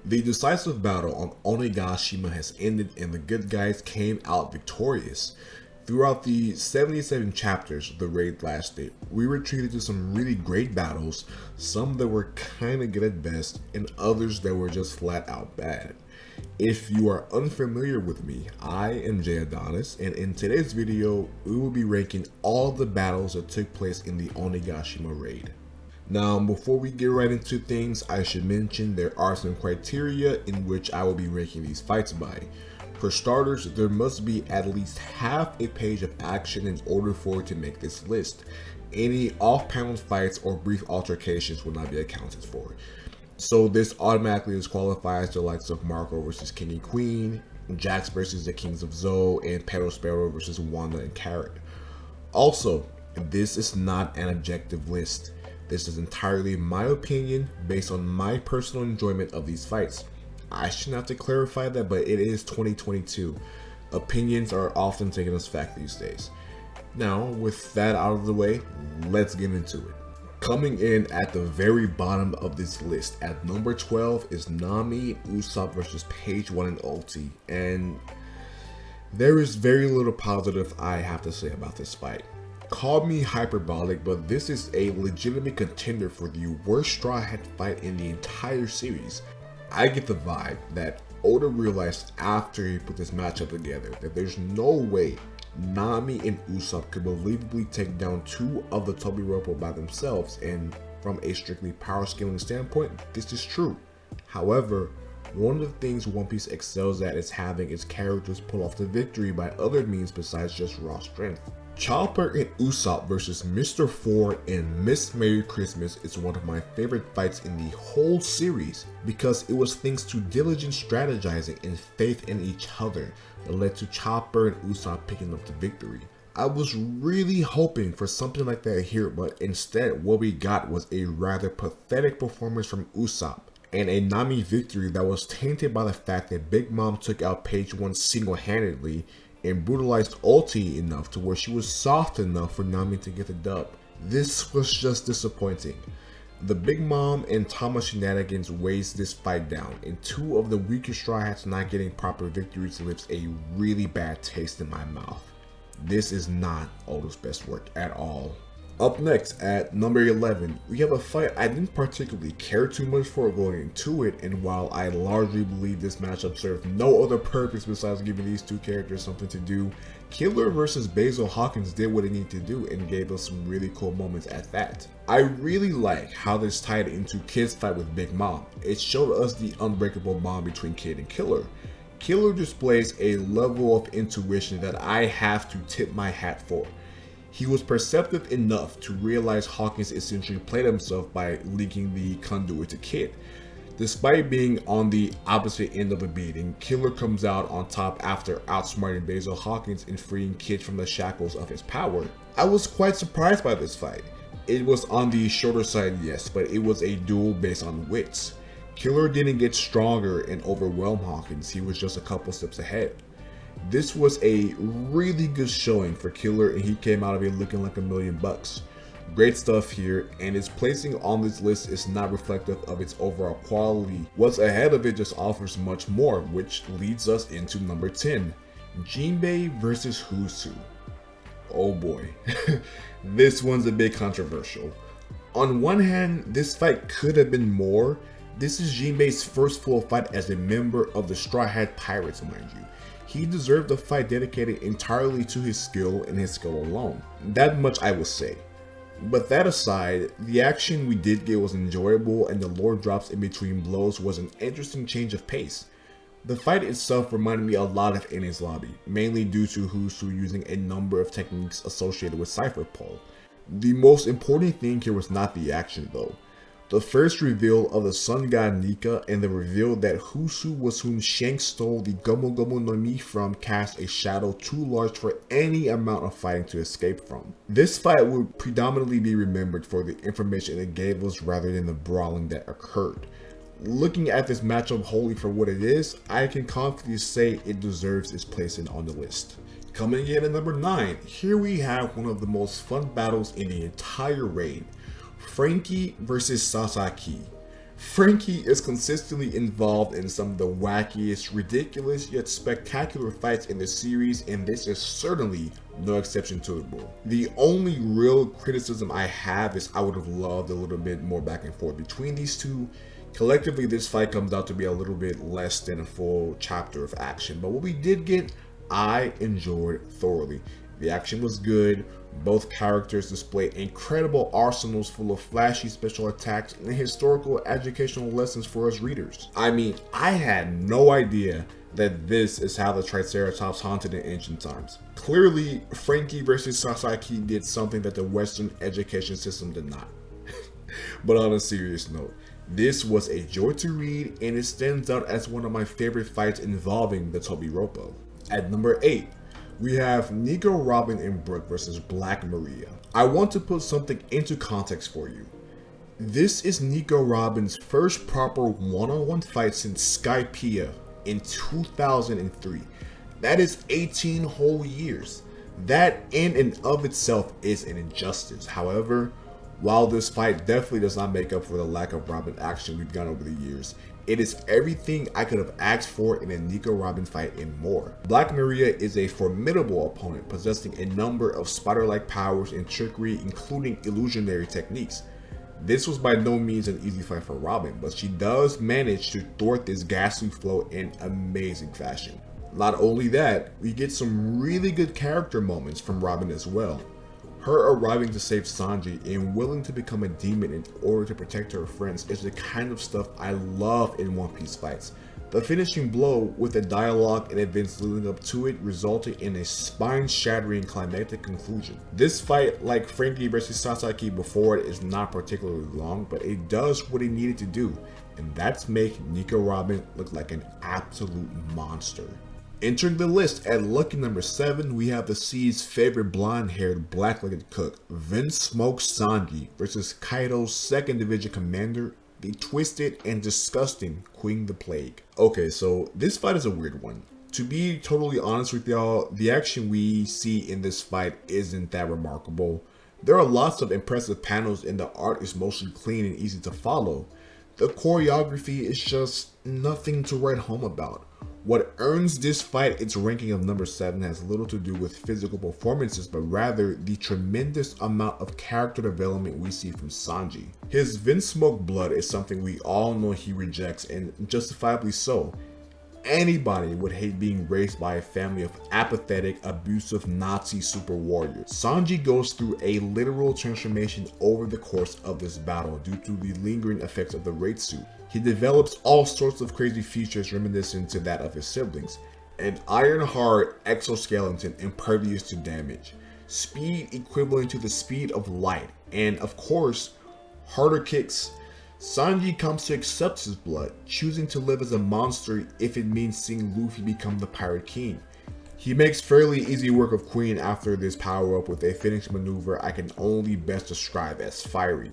The decisive battle on Onigashima has ended and the good guys came out victorious. Throughout the 77 chapters of the raid lasted, we were treated to some really great battles, some that were kinda good at best, and others that were just flat out bad. If you are unfamiliar with me, I am Jay Adonis, and in today's video, we will be ranking all the battles that took place in the Onigashima raid. Now, before we get right into things, I should mention there are some criteria in which I will be ranking these fights by. For starters, there must be at least half a page of action in order for it to make this list. Any off-panel fights or brief altercations will not be accounted for. So this automatically disqualifies the likes of Marco versus King and Queen, Jax versus the Kings of Zou, and Pedro Sparrow versus Wanda and Carrot. Also, this is not an objective list. This is entirely my opinion based on my personal enjoyment of these fights. I should have to clarify that, but it is 2022. Opinions are often taken as fact these days. Now, with that out of the way, let's get into it. Coming in at the very bottom of this list at number 12 is Nami and Usopp versus Page 1 and Ulti, and there is very little positive I have to say about this fight. Call me hyperbolic, but this is a legitimate contender for the worst Straw Hat fight in the entire series. I get the vibe that Oda realized after he put this matchup together that there's no way Nami and Usopp could believably take down two of the Tobiropo by themselves, and from a strictly power scaling standpoint, this is true. However, one of the things One Piece excels at is having its characters pull off the victory by other means besides just raw strength. Chopper and Usopp versus Mr. Four and Miss Merry Christmas is one of my favorite fights in the whole series because it was thanks to diligent strategizing and faith in each other that led to Chopper and Usopp picking up the victory. I was really hoping for something like that here, but instead what we got was a rather pathetic performance from Usopp and a Nami victory that was tainted by the fact that Big Mom took out Page 1 single-handedly and brutalized Ulti enough to where she was soft enough for Nami to get the dub. This was just disappointing. The Big Mom and Tama shenanigans weighs this fight down, and two of the weaker Straw Hats not getting proper victories leaves a really bad taste in my mouth. This is not Oda's best work at all. Up next at number 11, we have a fight I didn't particularly care too much for going into it, and while I largely believe this matchup served no other purpose besides giving these two characters something to do, Killer versus Basil Hawkins did what it needed to do and gave us some really cool moments at that. I really like how this tied into Kid's fight with Big Mom. It showed us the unbreakable bond between Kid and Killer. Killer displays a level of intuition that I have to tip my hat for. He was perceptive enough to realize Hawkins essentially played himself by leaking the conduit to Kid. Despite being on the opposite end of a beating, Killer comes out on top after outsmarting Basil Hawkins and freeing Kid from the shackles of his power. I was quite surprised by this fight. It was on the shorter side, yes, but it was a duel based on wits. Killer didn't get stronger and overwhelm Hawkins, he was just a couple steps ahead. This was a really good showing for Killer and he came out of it looking like $1,000,000. Great stuff here, and its placing on this list is not reflective of its overall quality. What's ahead of it just offers much more, which leads us into number 10. Jinbei versus Husu. Oh boy, this one's a bit controversial. On one hand, this fight could have been more. This is Jinbei's first full fight as a member of the Straw Hat Pirates, mind you. He deserved a fight dedicated entirely to his skill and his skill alone. That much I will say. But that aside, the action we did get was enjoyable and the lore drops in between blows was an interesting change of pace. The fight itself reminded me a lot of Enies Lobby, mainly due to Husu using a number of techniques associated with Cypher Pole. The most important thing here was not the action though. The first reveal of the sun god Nika and the reveal that Husu was whom Shanks stole the Gomu Gomu no Mi from cast a shadow too large for any amount of fighting to escape from. This fight would predominantly be remembered for the information it gave us rather than the brawling that occurred. Looking at this matchup wholly for what it is, I can confidently say it deserves its placing on the list. Coming in at number 9, here we have one of the most fun battles in the entire raid. Franky versus Sasaki. Franky is consistently involved in some of the wackiest, ridiculous, yet spectacular fights in the series, and this is certainly no exception to the rule. The only real criticism I have is I would have loved a little bit more back and forth between these two. Collectively, this fight comes out to be a little bit less than a full chapter of action, but what we did get, I enjoyed thoroughly. The action was good. Both characters display incredible arsenals full of flashy special attacks and historical educational lessons for us readers. I mean, I had no idea that this is how the Triceratops hunted in ancient times. Clearly, Franky versus Sasaki did something that the Western education system did not. But on a serious note, this was a joy to read, and it stands out as one of my favorite fights involving the Tobiropo. At number 8, we have Nico Robin and Brook versus Black Maria. I want to put something into context for you. This is Nico Robin's first proper one-on-one fight since Skypiea in 2003. That is 18 whole years. That in and of itself is an injustice. However, while this fight definitely does not make up for the lack of Robin action we've gotten over the years, it is everything I could have asked for in a Nico Robin fight and more. Black Maria is a formidable opponent, possessing a number of spider-like powers and trickery, including illusionary techniques. This was by no means an easy fight for Robin, but she does manage to thwart this ghastly flow in amazing fashion. Not only that, we get some really good character moments from Robin as well. Her arriving to save Sanji and willing to become a demon in order to protect her friends is the kind of stuff I love in One Piece fights. The finishing blow with the dialogue and events leading up to it resulted in a spine-shattering climactic conclusion. This fight, like Franky versus Sasaki before it, is not particularly long, but it does what it needed to do, and that's make Nico Robin look like an absolute monster. Entering the list at lucky number 7, we have the sea's favorite blonde-haired black-legged cook, Vinsmoke Sanji versus Kaido's 2nd Division commander, the twisted and disgusting Queen the Plague. Okay, so this fight is a weird one. To be totally honest with y'all, the action we see in this fight isn't that remarkable. There are lots of impressive panels and the art is mostly clean and easy to follow. The choreography is just nothing to write home about. What earns this fight its ranking of number 7 has little to do with physical performances, but rather the tremendous amount of character development we see from Sanji. His Vinsmoke blood is something we all know he rejects, and justifiably so. Anybody would hate being raised by a family of apathetic, abusive Nazi super warriors. Sanji goes through a literal transformation over the course of this battle due to the lingering effects of the raid suit. He develops all sorts of crazy features reminiscent to that of his siblings. An iron-hard exoskeleton impervious to damage, speed equivalent to the speed of light, and of course, harder kicks. Sanji comes to accept his blood, choosing to live as a monster if it means seeing Luffy become the Pirate King. He makes fairly easy work of Queen after this power-up with a finishing maneuver I can only best describe as fiery.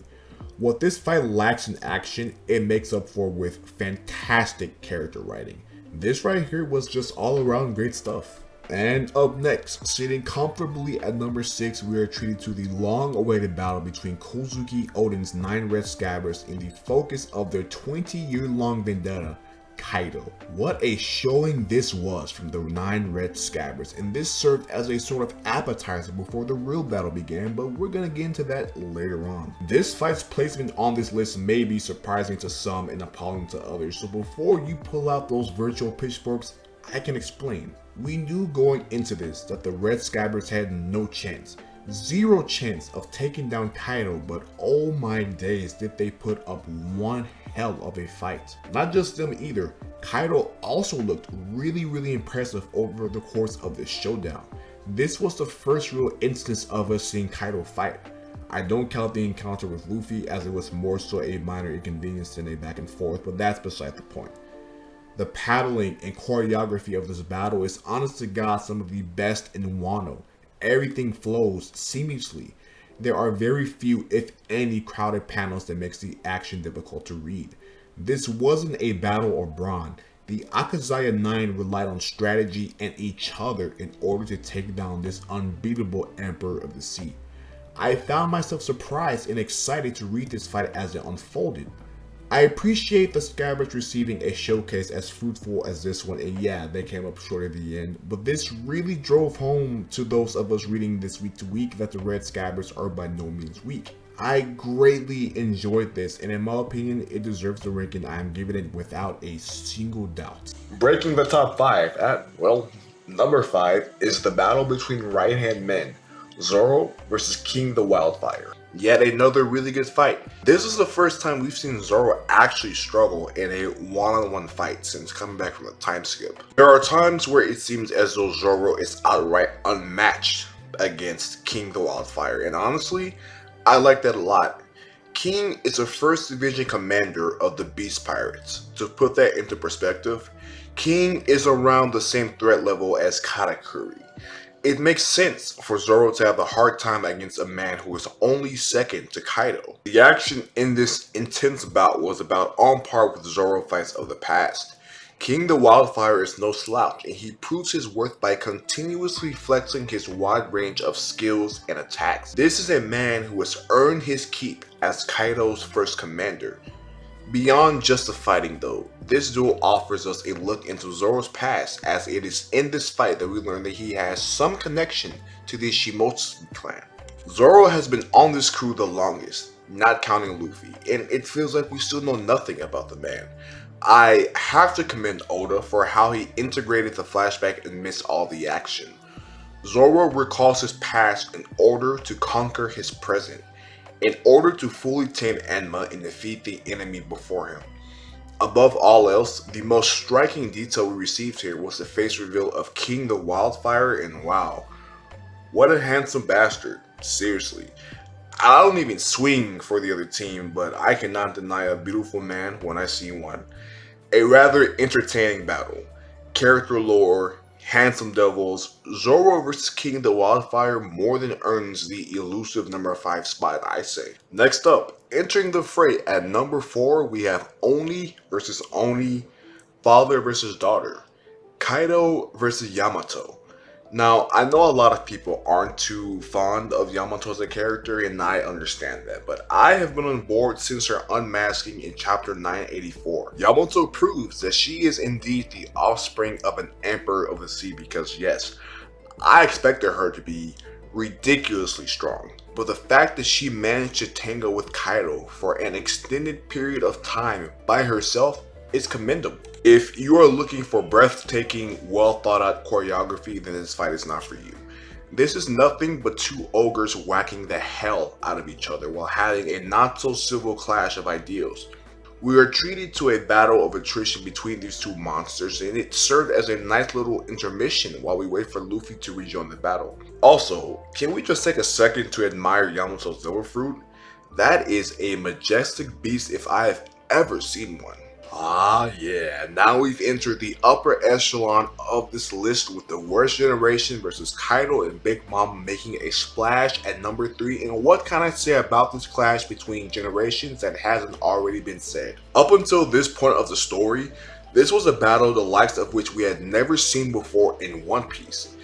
What this fight lacks in action, it makes up for with fantastic character writing. This right here was just all around great stuff. And up next, sitting comfortably at number 6, we are treated to the long-awaited battle between Kozuki Oden's 9 Red Scabbards in the focus of their 20-year-long vendetta, Kaido. What a showing this was from the 9 Red Scabbards, and this served as a sort of appetizer before the real battle began, but we're gonna get into that later on. This fight's placement on this list may be surprising to some and appalling to others, so before you pull out those virtual pitchforks, I can explain. We knew going into this that the Red Scabbards had no chance. Zero chance of taking down Kaido, but oh my days did they put up one hell of a fight. Not just them either, Kaido also looked really impressive over the course of this showdown. This was the first real instance of us seeing Kaido fight. I don't count the encounter with Luffy as it was more so a minor inconvenience than a back and forth, but that's beside the point. The paddling and choreography of this battle is honest to God some of the best in Wano. Everything flows seamlessly. There are very few, if any, crowded panels that makes the action difficult to read. This wasn't a battle of brawn. The Akazaya 9 relied on strategy and each other in order to take down this unbeatable Emperor of the Sea. I found myself surprised and excited to read this fight as it unfolded. I appreciate the Scabbards receiving a showcase as fruitful as this one, and yeah, they came up short at the end, but this really drove home to those of us reading this week to week that the Red Scabbards are by no means weak. I greatly enjoyed this, and in my opinion, it deserves the ranking I am giving it without a single doubt. Breaking the top 5 at, well, number 5 is the battle between right-hand men, Zoro versus King the Wildfire. Yet another really good fight. This is the first time we've seen Zoro actually struggle in a one-on-one fight since coming back from the time skip. There are times where it seems as though Zoro is outright unmatched against King the Wildfire, and honestly, I like that a lot. King is a first division commander of the Beast Pirates. To put that into perspective, King is around the same threat level as Katakuri. It makes sense for Zoro to have a hard time against a man who is only second to Kaido. The action in this intense bout was about on par with Zoro fights of the past. King the Wildfire is no slouch, and he proves his worth by continuously flexing his wide range of skills and attacks. This is a man who has earned his keep as Kaido's first commander. Beyond just the fighting though, this duel offers us a look into Zoro's past, as it is in this fight that we learn that he has some connection to the Shimotsuki clan. Zoro has been on this crew the longest, not counting Luffy, and it feels like we still know nothing about the man. I have to commend Oda for how he integrated the flashback amidst all the action. Zoro recalls his past in order to conquer his present, in order to fully tame Enma and defeat the enemy before him. Above all else, the most striking detail we received here was the face reveal of King the Wildfire, and wow, what a handsome bastard, seriously. I don't even swing for the other team, but I cannot deny a beautiful man when I see one. A rather entertaining battle. Character lore, handsome devils, Zoro vs King the Wildfire more than earns the elusive number 5 spot, I say. Next up, entering the fray at number 4, we have Oni vs Oni, father versus daughter, Kaido versus Yamato. Now, I know a lot of people aren't too fond of Yamato as a character, and I understand that, but I have been on board since her unmasking in chapter 984. Yamato proves that she is indeed the offspring of an Emperor of the Sea, because yes, I expected her to be ridiculously strong, but the fact that she managed to tangle with Kaido for an extended period of time by herself is commendable. If you are looking for breathtaking, well thought out choreography, then this fight is not for you. This is nothing but two ogres whacking the hell out of each other while having a not so civil clash of ideals. We are treated to a battle of attrition between these two monsters, and it served as a nice little intermission while we wait for Luffy to rejoin the battle. Also, can we just take a second to admire Yamato's Silver Fruit? That is a majestic beast if I have ever seen one. Ah yeah, now we've entered the upper echelon of this list with the worst generation versus Kaido and Big Mom making a splash at number 3, and what can I say about this clash between generations that hasn't already been said? Up until this point of the story, this was a battle the likes of which we had never seen before in One Piece.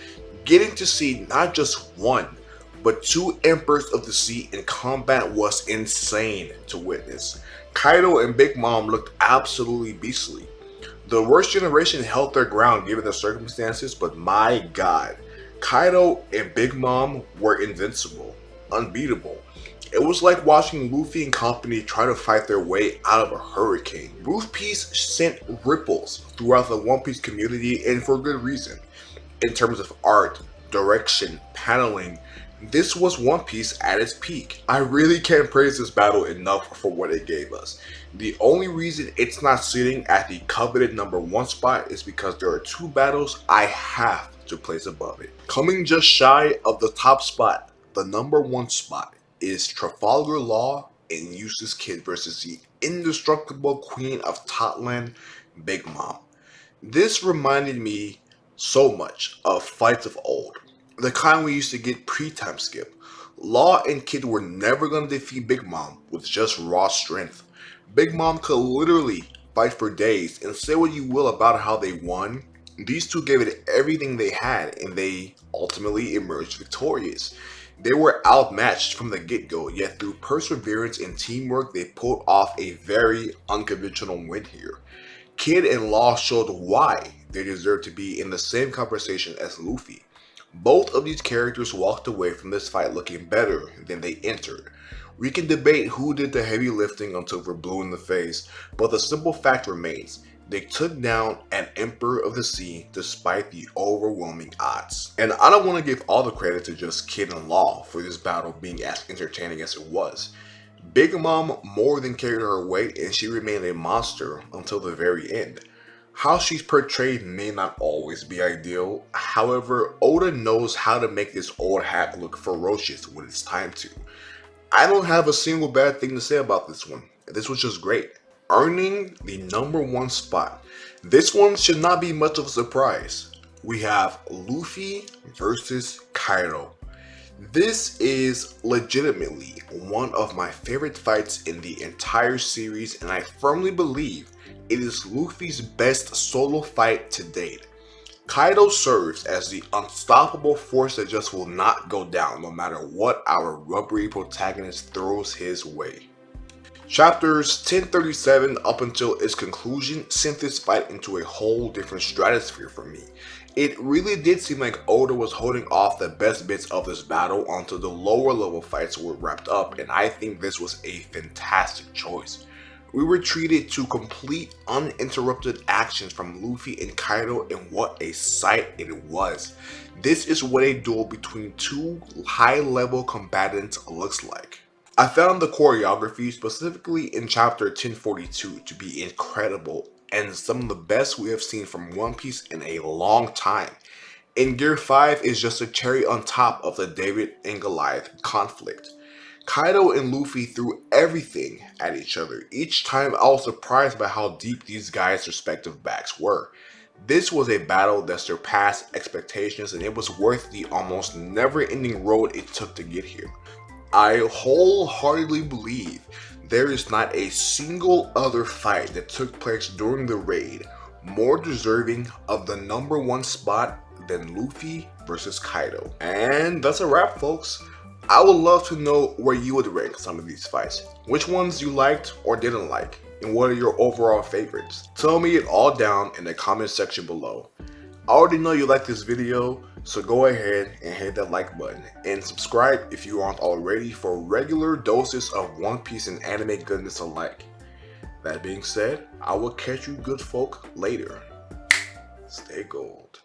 Getting to see not just one, but two Emperors of the Sea in combat was insane to witness. Kaido and Big Mom looked absolutely beastly. The worst generation held their ground given the circumstances, but my god, Kaido and Big Mom were invincible, unbeatable. It was like watching Luffy and company try to fight their way out of a hurricane. One Piece sent ripples throughout the One Piece community, and for good reason. In terms of art, direction, paneling, this was One Piece at its peak. I really can't praise this battle enough for what it gave us. The only reason it's not sitting at the coveted number 1 spot is because there are two battles I have to place above it. Coming just shy of the top spot, the number 1 spot, is Trafalgar Law and Eustace Kid versus the indestructible queen of Totland, Big Mom. This reminded me so much of fights of old. The kind we used to get pre-time skip. Law and Kid were never going to defeat Big Mom with just raw strength. Big Mom could literally fight for days, and say what you will about how they won, these two gave it everything they had, and they ultimately emerged victorious. They were outmatched from the get-go, yet through perseverance and teamwork, they pulled off a very unconventional win here. Kid and Law showed why they deserve to be in the same conversation as Luffy. Both of these characters walked away from this fight looking better than they entered. We can debate who did the heavy lifting until we're blue in the face, but the simple fact remains, they took down an Emperor of the Sea despite the overwhelming odds. And I don't want to give all the credit to just Kid and Law for this battle being as entertaining as it was. Big Mom more than carried her weight and she remained a monster until the very end. How she's portrayed may not always be ideal, however, Oda knows how to make this old hack look ferocious when it's time to. I don't have a single bad thing to say about this one. This was just great. Earning the #1 spot. This one should not be much of a surprise. We have Luffy versus Kaido. This is legitimately one of my favorite fights in the entire series, and I firmly believe it is Luffy's best solo fight to date. Kaido serves as the unstoppable force that just will not go down no matter what our rubbery protagonist throws his way. Chapters 1037 up until its conclusion sent this fight into a whole different stratosphere for me. It really did seem like Oda was holding off the best bits of this battle until the lower level fights were wrapped up, and I think this was a fantastic choice. We were treated to complete uninterrupted actions from Luffy and Kaido, and what a sight it was. This is what a duel between two high level combatants looks like. I found the choreography, specifically in chapter 1042, to be incredible and some of the best we have seen from One Piece in a long time. And Gear 5 is just a cherry on top of the David and Goliath conflict. Kaido and Luffy threw everything at each other. Each time I was surprised by how deep these guys' respective backs were. This was a battle that surpassed expectations, and it was worth the almost never-ending road it took to get here. I wholeheartedly believe there is not a single other fight that took place during the raid more deserving of the #1 spot than Luffy versus Kaido. And that's a wrap, folks. I would love to know where you would rank some of these fights. Which ones you liked or didn't like, and what are your overall favorites? Tell me it all down in the comment section below. I already know you like this video, so go ahead and hit that like button and subscribe if you aren't already for regular doses of One Piece and anime goodness alike. That being said, I will catch you good folk later. Stay gold.